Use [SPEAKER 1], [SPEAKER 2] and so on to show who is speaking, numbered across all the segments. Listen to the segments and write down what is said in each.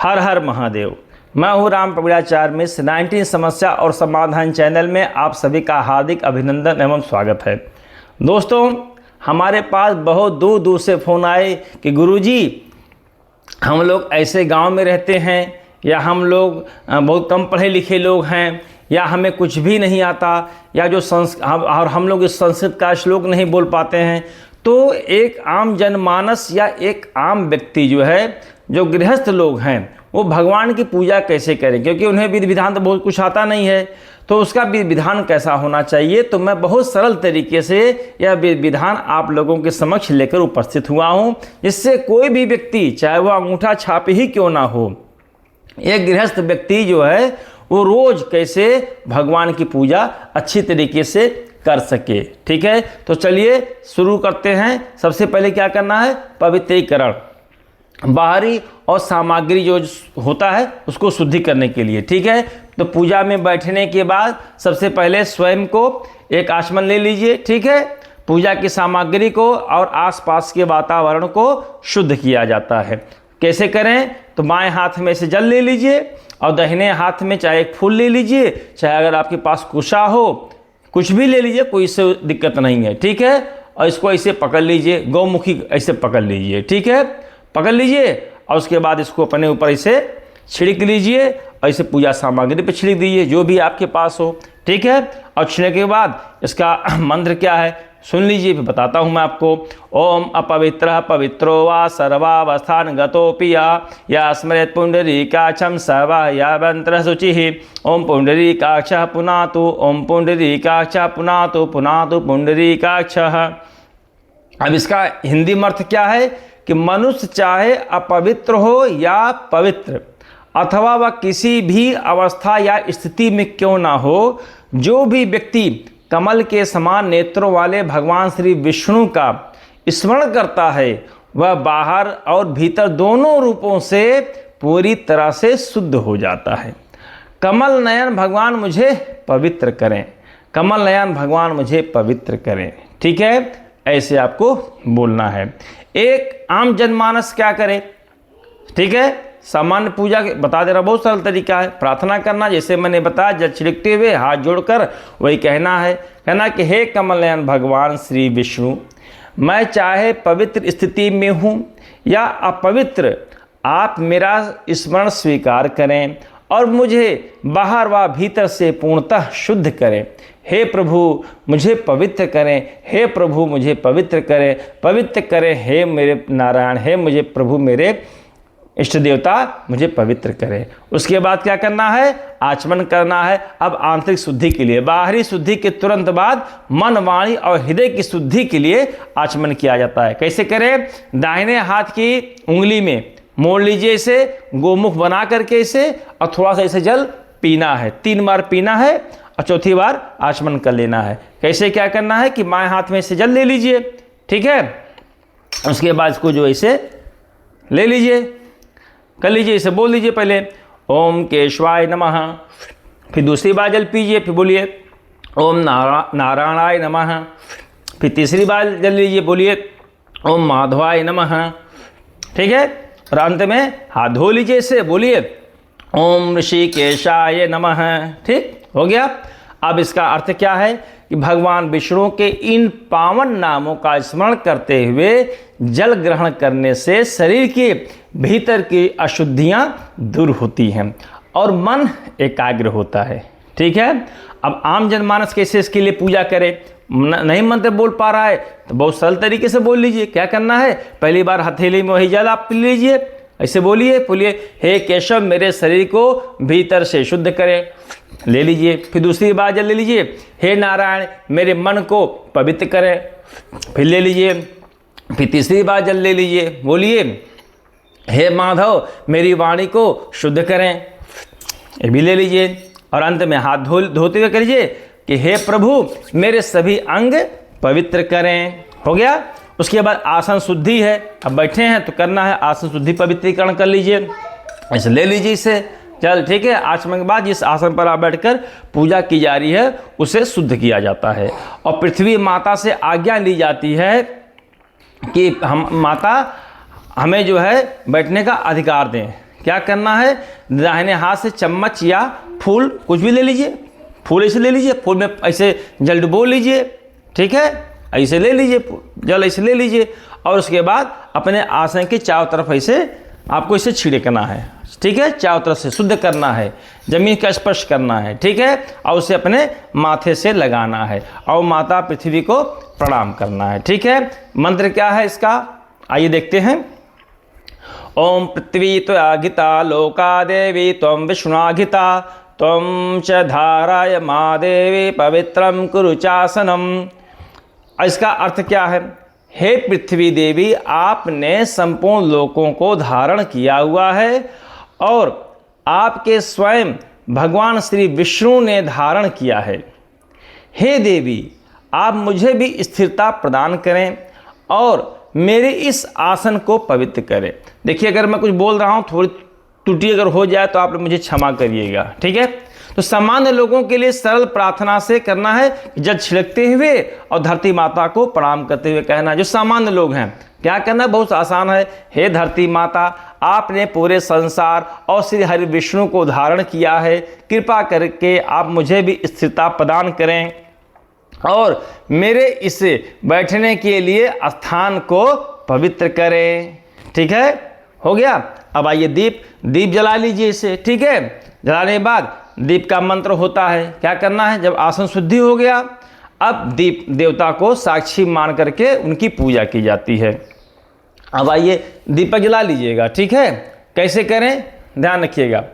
[SPEAKER 1] हर हर महादेव। मैं हूँ राम प्रवीणाचार्य मिश्र। 19 समस्या और समाधान चैनल में आप सभी का हार्दिक अभिनंदन एवं स्वागत है। दोस्तों, हमारे पास बहुत दूर दूर से फ़ोन आए कि गुरुजी हम लोग ऐसे गांव में रहते हैं, या हम लोग बहुत कम पढ़े लिखे लोग हैं, या हमें कुछ भी नहीं आता, या और हम लोग इस संस्कृत का श्लोक नहीं बोल पाते हैं। तो एक आम जनमानस या एक आम व्यक्ति जो गृहस्थ लोग हैं वो भगवान की पूजा कैसे करें, क्योंकि उन्हें विधि विधान तो बहुत कुछ आता नहीं है। तो उसका विधि विधान कैसा होना चाहिए, तो मैं बहुत सरल तरीके से यह विधि विधान आप लोगों के समक्ष लेकर उपस्थित हुआ हूँ, जिससे कोई भी व्यक्ति चाहे वह अंगूठा छाप ही क्यों ना हो, एक गृहस्थ व्यक्ति वो रोज़ कैसे भगवान की पूजा अच्छी तरीके से कर सके। ठीक है, तो चलिए शुरू करते हैं। सबसे पहले क्या करना है, पवित्रीकरण, बाहरी और सामग्री जो होता है उसको शुद्धि करने के लिए। ठीक है, तो पूजा में बैठने के बाद सबसे पहले स्वयं को एक आचमन ले लीजिए। ठीक है, पूजा की सामग्री को और आसपास के वातावरण को शुद्ध किया जाता है। कैसे करें, तो बाएं हाथ में से जल ले लीजिए और दाहिने हाथ में चाहे एक फूल ले लीजिए, चाहे अगर आपके पास कुशा हो कुछ भी ले लीजिए, कोई इससे दिक्कत नहीं है। ठीक है, और इसको ऐसे पकड़ लीजिए, गौमुखी ऐसे पकड़ लीजिए। ठीक है, पकड़ लीजिए और उसके बाद इसको अपने ऊपर ऐसे छिड़क लीजिए और इसे पूजा सामग्री पे छिड़क दीजिए जो भी आपके पास हो। ठीक है, और छिड़कने के बाद इसका मंत्र क्या है सुन लीजिए, फिर बताता हूँ मैं आपको। ओम अपवित्र पवित्रो वा सर्वावस्थान गतोपि या स्मरेत पुंडरीकाक्षं सर्वा या मंत्र शुचि। ओम पुंडरीकाक्ष पुनातु, ओम पुंडरीकाक्ष पुनातु पुनातु पुंडरीकाक्ष। अब इसका हिंदी में अर्थ क्या है कि मनुष्य चाहे अपवित्र हो या पवित्र, अथवा वह किसी भी अवस्था या स्थिति में क्यों ना हो, जो भी व्यक्ति कमल के समान नेत्रों वाले भगवान श्री विष्णु का स्मरण करता है वह बाहर और भीतर दोनों रूपों से पूरी तरह से शुद्ध हो जाता है। कमल नयन भगवान मुझे पवित्र करें, कमल नयन भगवान मुझे पवित्र करें। ठीक है, ऐसे आपको बोलना है। एक आम जनमानस क्या करे, ठीक है, सामान्य पूजा बता दे रहा, बहुत सरल तरीका है। प्रार्थना करना, जैसे मैंने बताया, जल छिड़कते हुए हाथ जोड़कर वही कहना कि हे कमल नयन भगवान श्री विष्णु, मैं चाहे पवित्र स्थिति में हूँ या अपवित्र, आप मेरा स्मरण स्वीकार करें और मुझे बाहर व भीतर से पूर्णतः शुद्ध करें। हे प्रभु मुझे पवित्र करें, हे प्रभु मुझे पवित्र करें, पवित्र करें हे मेरे नारायण, हे मुझे प्रभु मेरे इष्ट देवता मुझे पवित्र करें। उसके बाद क्या करना है, आचमन करना है। अब आंतरिक शुद्धि के लिए, बाहरी शुद्धि के तुरंत बाद मन वाणी और हृदय की शुद्धि के लिए आचमन किया जाता है। कैसे करें, दाहिने हाथ की उंगली में मोड़ लीजिए इसे, गोमुख बना करके इसे, और थोड़ा सा इसे जल पीना है। 3 बार पीना है और चौथी बार आचमन कर लेना है। कैसे क्या करना है कि बाएं हाथ में इसे जल ले लीजिए। ठीक है, उसके बाद इसको जो इसे ले लीजिए, कर लीजिए, इसे बोल लीजिए पहले ओम केशवाय नमः, फिर दूसरी बार जल पीजिए, फिर बोलिए ओम नारायणाय नमः, फिर तीसरी बार जल लीजिए, बोलिए ओम माधवाय नमः। ठीक है, और अंत में हाथ धो लीजिए, इसे बोलिए ओम ऋषिकेशाय नमः। ठीक हो गया। अब इसका अर्थ क्या है कि भगवान विष्णु के इन पावन नामों का स्मरण करते हुए जल ग्रहण करने से शरीर के भीतर की अशुद्धियां दूर होती हैं और मन एकाग्र होता है। ठीक है, अब आम जनमानस कैसे इसके लिए पूजा करे, नहीं मंत्र बोल पा रहा है तो बहुत सरल तरीके से बोल लीजिए। क्या करना है, पहली बार हथेली में वही जल आप पी लीजिए, ऐसे बोलिए हे केशव मेरे शरीर को भीतर से शुद्ध करें, ले लीजिए। फिर दूसरी बार जल ले लीजिए, हे नारायण मेरे मन को पवित्र करें, फिर ले लीजिए। फिर तीसरी बार जल ले लीजिए, बोलिए हे माधव मेरी वाणी को शुद्ध करें, ये भी ले लीजिए। और अंत में हाथ धोते हुए करिए कि हे प्रभु मेरे सभी अंग पवित्र करें। हो गया। उसके बाद आसन शुद्धि है, अब बैठे हैं तो करना है आसन शुद्धि, पवित्रीकरण कर लीजिए, ऐसे ले लीजिए इसे चल। ठीक है, आचमन के बाद जिस आसन पर आप बैठकर पूजा की जा रही है उसे शुद्ध किया जाता है और पृथ्वी माता से आज्ञा ली जाती है कि हम माता हमें बैठने का अधिकार दें। क्या करना है, दाहिने हाथ से चम्मच या फूल कुछ भी ले लीजिए, फूल ऐसे ले लीजिए, फूल में ऐसे जल डुबो लीजिए, ठीक है, ऐसे ले लीजिए, जल ऐसे ले लीजिए, और उसके बाद अपने आसन के चारों तरफ ऐसे आपको इसे छिड़कना है, ठीक है, चारों तरफ से शुद्ध करना है, जमीन का स्पर्श करना है, ठीक है, और उसे अपने माथे से लगाना है और माता पृथ्वी को प्रणाम करना है, ठीक है। मंत्र क्या है इसका, आइए देखते हैं। ओम पृथ्वी त्वयागिता लोका देवी त्वं विष्णुनागिता त्वं च धाराय मा देवी पवित्रं कुरु चासनम। इसका अर्थ क्या है, हे पृथ्वी देवी, आपने संपूर्ण लोकों को धारण किया हुआ है और आपके स्वयं भगवान श्री विष्णु ने धारण किया है। हे देवी, आप मुझे भी स्थिरता प्रदान करें और मेरे इस आसन को पवित्र करें। देखिए, अगर मैं कुछ बोल रहा हूँ, थोड़ी त्रुटि अगर हो जाए तो आप मुझे क्षमा करिएगा, ठीक है। तो सामान्य लोगों के लिए सरल प्रार्थना से करना है, जल छिड़कते हुए और धरती माता को प्रणाम करते हुए कहना। जो सामान्य लोग हैं क्या करना, बहुत आसान है। हे धरती माता, आपने पूरे संसार और श्री हरि विष्णु को धारण किया है, कृपा करके आप मुझे भी स्थिरता प्रदान करें और मेरे इस बैठने के लिए स्थान को पवित्र करें, ठीक है, हो गया। अब आइए दीप जला लीजिए इसे, ठीक है। जलाने के बाद दीप का मंत्र होता है, क्या करना है, जब आसन शुद्धि हो गया, अब दीप देवता को साक्षी मान करके उनकी पूजा की जाती है। अब आइए दीपक जला लीजिएगा, ठीक है। कैसे करें, ध्यान रखिएगा।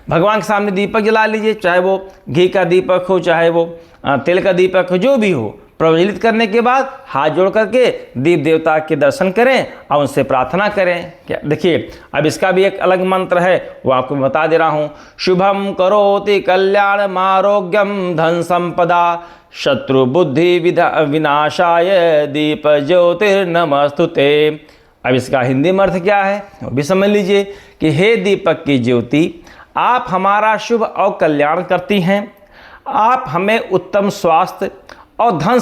[SPEAKER 1] भगवान के सामने दीपक जला लीजिए, चाहे वो घी का दीपक हो, चाहे वो तेल का दीपक हो, जो भी हो। प्रज्वलित करने के बाद हाथ जोड़ करके दीप देवता के दर्शन करें और उनसे प्रार्थना करें। क्या देखिए, अब इसका भी एक अलग मंत्र है, वो आपको बता दे रहा हूँ। शुभम करोति कल्याणम आरोग्यम धन संपदा शत्रु बुद्धि विनाशाय दीप ज्योतिर्नमस्तुते। अब इसका हिंदी में अर्थ क्या है वो भी समझ लीजिए कि हे दीपक की ज्योति, आप हमारा शुभ और कल्याण करती हैं, आप हमें उत्तम स्वास्थ्य और धन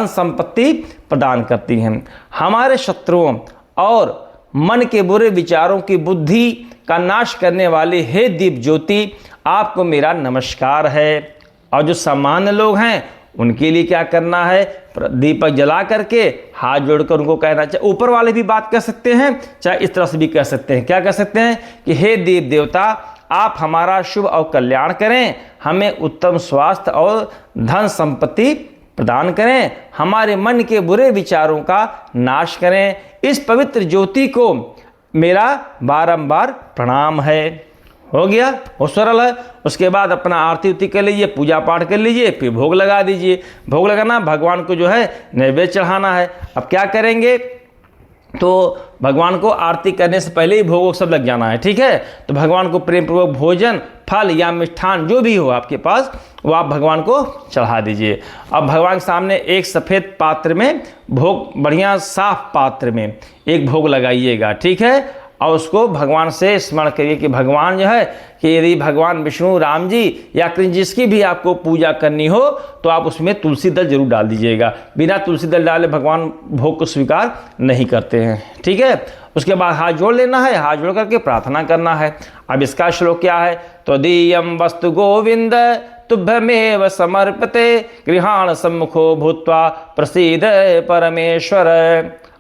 [SPEAKER 1] संपत्ति प्रदान करती हैं। हमारे शत्रुओं और मन के बुरे विचारों की बुद्धि का नाश करने वाले हे दीप ज्योति, आपको मेरा नमस्कार है। और जो सामान्य लोग हैं उनके लिए क्या करना है, दीपक जला करके हाथ जोड़कर उनको कहना, चाहे ऊपर वाले भी बात कर सकते हैं, चाहे इस तरह से भी कह सकते हैं। क्या कह सकते हैं कि हे दीप देवता, आप हमारा शुभ और कल्याण करें, हमें उत्तम स्वास्थ्य और धन संपत्ति प्रदान करें, हमारे मन के बुरे विचारों का नाश करें। इस पवित्र ज्योति को मेरा बारंबार प्रणाम है। हो गया, वो सरल है। उसके बाद अपना आरती उरती कर लीजिए, पूजा पाठ कर लीजिए, फिर भोग लगा दीजिए। भोग लगाना, भगवान को जो है नैवेद्य चढ़ाना है। अब क्या करेंगे, तो भगवान को आरती करने से पहले ही भोग सब लग जाना है, ठीक है। तो भगवान को प्रेम पूर्वक भोजन, फल या मिष्ठान जो भी हो आपके पास, वो आप भगवान को चढ़ा दीजिए। अब भगवान के सामने एक सफ़ेद पात्र में भोग, बढ़िया साफ पात्र में एक भोग लगाइएगा, ठीक है। और उसको भगवान से स्मरण करिए कि भगवान जो है कि यदि भगवान विष्णु, राम जी या कृष्ण जिसकी भी आपको पूजा करनी हो तो आप उसमें तुलसी दल जरूर डाल दीजिएगा। बिना तुलसी दल डाले भगवान भोग को स्वीकार नहीं करते हैं, ठीक है। उसके बाद हाथ जोड़ लेना है, हाथ जोड़ करके प्रार्थना करना है। अब इसका श्लोक क्या है, त्वदीयं वस्तु गोविंद तुभ्यमेव समर्पते गृहाण सम्मुखो भूत्वा प्रसीद परमेश्वर।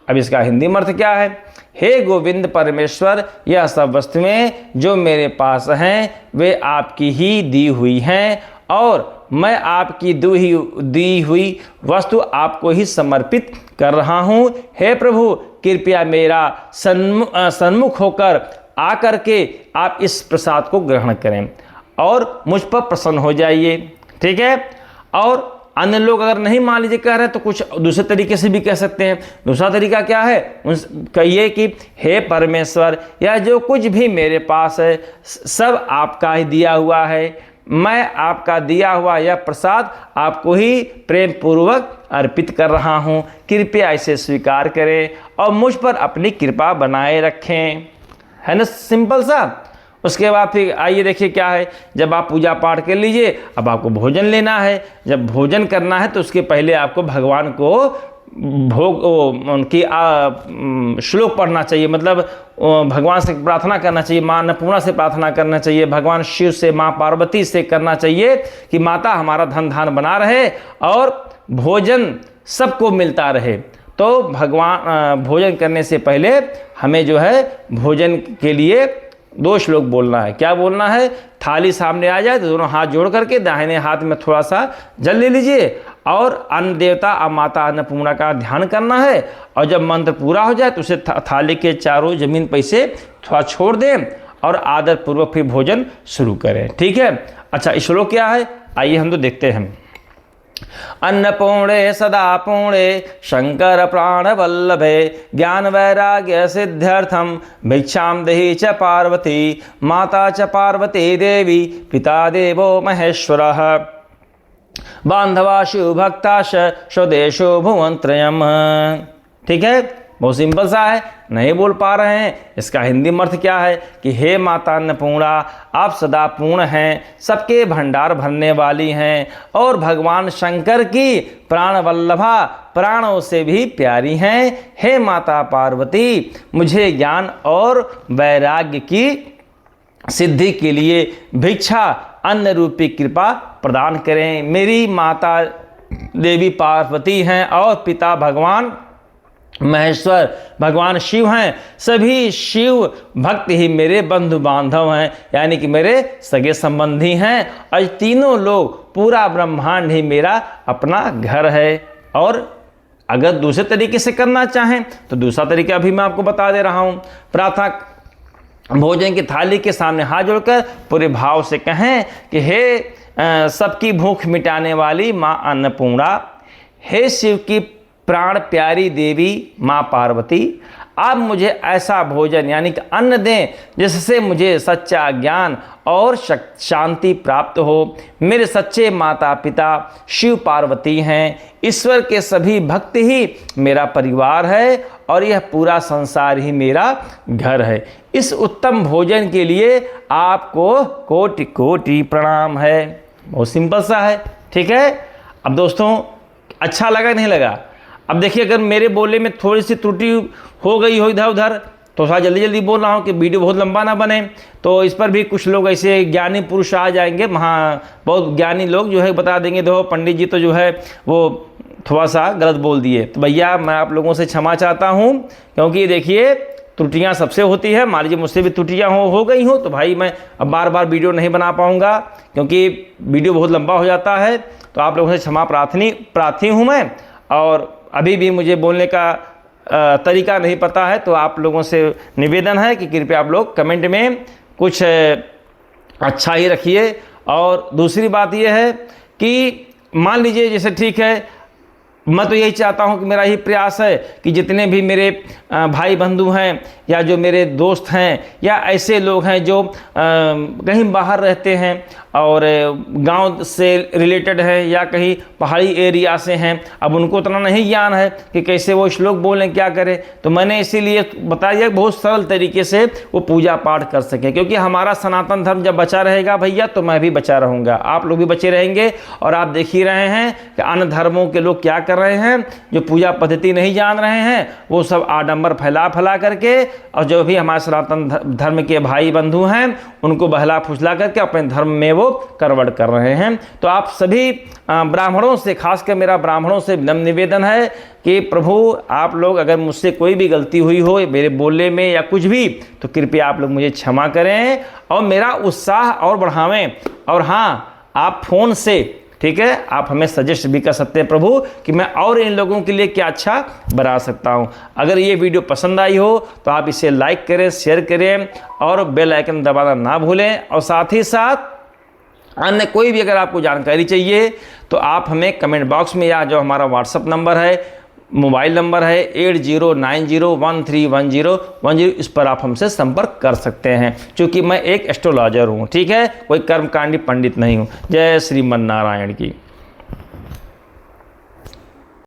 [SPEAKER 1] अब इसका हिंदी में अर्थ क्या है, हे गोविंद परमेश्वर, यह सब वस्तुएं जो मेरे पास हैं वे आपकी ही दी हुई हैं और मैं आपकी दी हुई वस्तु आपको ही समर्पित कर रहा हूँ। हे प्रभु, कृपया मेरा सन्मुख होकर आकर के आप इस प्रसाद को ग्रहण करें और मुझ पर प्रसन्न हो जाइए, ठीक है। और अन्य लोग अगर नहीं मान लीजिए कह रहे हैं तो कुछ दूसरे तरीके से भी कह सकते हैं। दूसरा तरीका क्या है, कहिए कि हे परमेश्वर, यह जो कुछ भी मेरे पास है सब आपका ही दिया हुआ है, मैं आपका दिया हुआ यह प्रसाद आपको ही प्रेम पूर्वक अर्पित कर रहा हूँ, कृपया इसे स्वीकार करें और मुझ पर अपनी कृपा बनाए रखें। है ना, सिंपल सा। उसके बाद फिर आइए देखिए क्या है, जब आप पूजा पाठ कर लीजिए, अब आपको भोजन लेना है। जब भोजन करना है तो उसके पहले आपको भगवान को भोग उनकी श्लोक पढ़ना चाहिए, मतलब भगवान से प्रार्थना करना चाहिए, माँ अन्नपूर्णा से प्रार्थना करना चाहिए, भगवान शिव से, माँ पार्वती से करना चाहिए कि माता हमारा धन धान बना रहे और भोजन सबको मिलता रहे। तो भगवान भोजन करने से पहले हमें जो है भोजन के लिए 2 श्लोक बोलना है। क्या बोलना है? थाली सामने आ जाए तो दोनों हाथ जोड़ करके दाहिने हाथ में थोड़ा सा जल ले लीजिए और अन्न देवता और माता अन्नपूर्णा का ध्यान करना है। और जब मंत्र पूरा हो जाए तो उसे थाली के चारों जमीन पर से थोड़ा छोड़ दें और आदर पूर्वक फिर भोजन शुरू करें। ठीक है। अच्छा, श्लोक क्या है आइए हम तो देखते हैं। अन्नपूर्णे सदा पूर्णे शंकर प्राण वल्लभे ज्ञान वैराग्य सिद्ध्यर्थम भिक्षाम देहि च पार्वती माता च पार्वती देवी पिता देवो महेश्वरः बांधवा शिव भक्ता स्वदेशो भुवनत्रयम्। ठीक है, बहुत सिंपल सा है, नहीं बोल पा रहे हैं इसका हिंदी में अर्थ क्या है कि हे माता अन्नपूर्णा, आप सदा पूर्ण हैं, सबके भंडार भरने वाली हैं और भगवान शंकर की प्राण वल्लभा, प्राणों से भी प्यारी हैं। हे माता पार्वती, मुझे ज्ञान और वैराग्य की सिद्धि के लिए भिक्षा अन्न रूपी कृपा प्रदान करें। मेरी माता देवी पार्वती हैं और पिता भगवान महेश्वर भगवान शिव हैं। सभी शिव भक्त ही मेरे बंधु बांधव हैं, यानी कि मेरे सगे संबंधी हैं। और तीनों लोग, पूरा ब्रह्मांड ही मेरा अपना घर है। और अगर दूसरे तरीके से करना चाहें तो दूसरा तरीका भी मैं आपको बता दे रहा हूँ। प्रातः भोजन की थाली के सामने हाथ जोड़कर पूरे भाव से कहें कि हे सबकी भूख मिटाने वाली माँ अन्नपूर्णा, हे शिव की प्राण प्यारी देवी माँ पार्वती, आप मुझे ऐसा भोजन यानी कि अन्न दें जिससे मुझे सच्चा ज्ञान और शांति प्राप्त हो। मेरे सच्चे माता पिता शिव पार्वती हैं। ईश्वर के सभी भक्त ही मेरा परिवार है और यह पूरा संसार ही मेरा घर है। इस उत्तम भोजन के लिए आपको कोटि कोटि प्रणाम है। बहुत सिंपल सा है। ठीक है। अब दोस्तों, अच्छा लगा नहीं लगा? अब देखिए, अगर मेरे बोलने में थोड़ी सी त्रुटि हो गई हो इधर उधर तो थोड़ा जल्दी जल्दी बोल रहा हूँ कि वीडियो बहुत लंबा ना बने। तो इस पर भी कुछ लोग ऐसे ज्ञानी पुरुष आ जाएंगे, बहुत ज्ञानी लोग जो है बता देंगे देखो पंडित जी तो जो है वो थोड़ा सा गलत बोल दिए। तो भैया मैं आप लोगों से क्षमा चाहता हूँ, क्योंकि देखिए त्रुटियाँ सबसे होती है। मान लीजिए मुझसे भी त्रुटियाँ हो गई हो तो भाई मैं अब बार बार वीडियो नहीं बना पाऊँगा, क्योंकि वीडियो बहुत लंबा हो जाता है। तो आप लोगों से क्षमा प्रार्थी हूँ मैं। और अभी भी मुझे बोलने का तरीका नहीं पता है, तो आप लोगों से निवेदन है कि कृपया आप लोग कमेंट में कुछ अच्छा ही रखिए। और दूसरी बात यह है कि मान लीजिए जैसे ठीक है, मैं तो यही चाहता हूं कि मेरा ही प्रयास है कि जितने भी मेरे भाई बंधु हैं या जो मेरे दोस्त हैं या ऐसे लोग हैं जो कहीं बाहर रहते हैं और गांव से रिलेटेड है या कहीं पहाड़ी एरिया से हैं, अब उनको उतना नहीं ज्ञान है कि कैसे वो श्लोक बोलें, क्या करें। तो मैंने इसीलिए बताया बहुत सरल तरीके से वो पूजा पाठ कर सकें, क्योंकि हमारा सनातन धर्म जब बचा रहेगा भैया तो मैं भी बचा रहूँगा, आप लोग भी बचे रहेंगे। और आप देख ही रहे हैं कि अन्य धर्मों के लोग क्या कर रहे हैं, जो पूजा पद्धति नहीं जान रहे हैं वो सब आडंबर फैला करके, और जो भी हमारे सनातन धर्म के भाई बंधु हैं उनको बहला फुसला करके अपने धर्म में वो करवट कर रहे हैं। तो आप सभी ब्राह्मणों से, खासकर मेरा ब्राह्मणों से विनम्र निवेदन है कि प्रभु आप लोग अगर मुझसे कोई भी गलती हुई हो मेरे बोलने में या कुछ भी, तो कृपया आप लोग मुझे क्षमा करें और मेरा उत्साह और बढ़ावें। और हाँ, आप फ़ोन से, ठीक है, आप हमें सजेस्ट भी कर सकते हैं प्रभु कि मैं और इन लोगों के लिए क्या अच्छा बना सकता हूं। अगर ये वीडियो पसंद आई हो तो आप इसे लाइक करें, शेयर करें और बेल आइकन दबाना ना भूलें। और साथ ही साथ अन्य कोई भी अगर आपको जानकारी चाहिए तो आप हमें कमेंट बॉक्स में, या जो हमारा व्हाट्सअप नंबर है, मोबाइल नंबर है 8090131010, इस पर आप हमसे संपर्क कर सकते हैं, क्योंकि मैं एक एस्ट्रोलॉजर हूँ। ठीक है, कोई कर्मकांडी पंडित नहीं हूँ। जय श्रीमन नारायण की।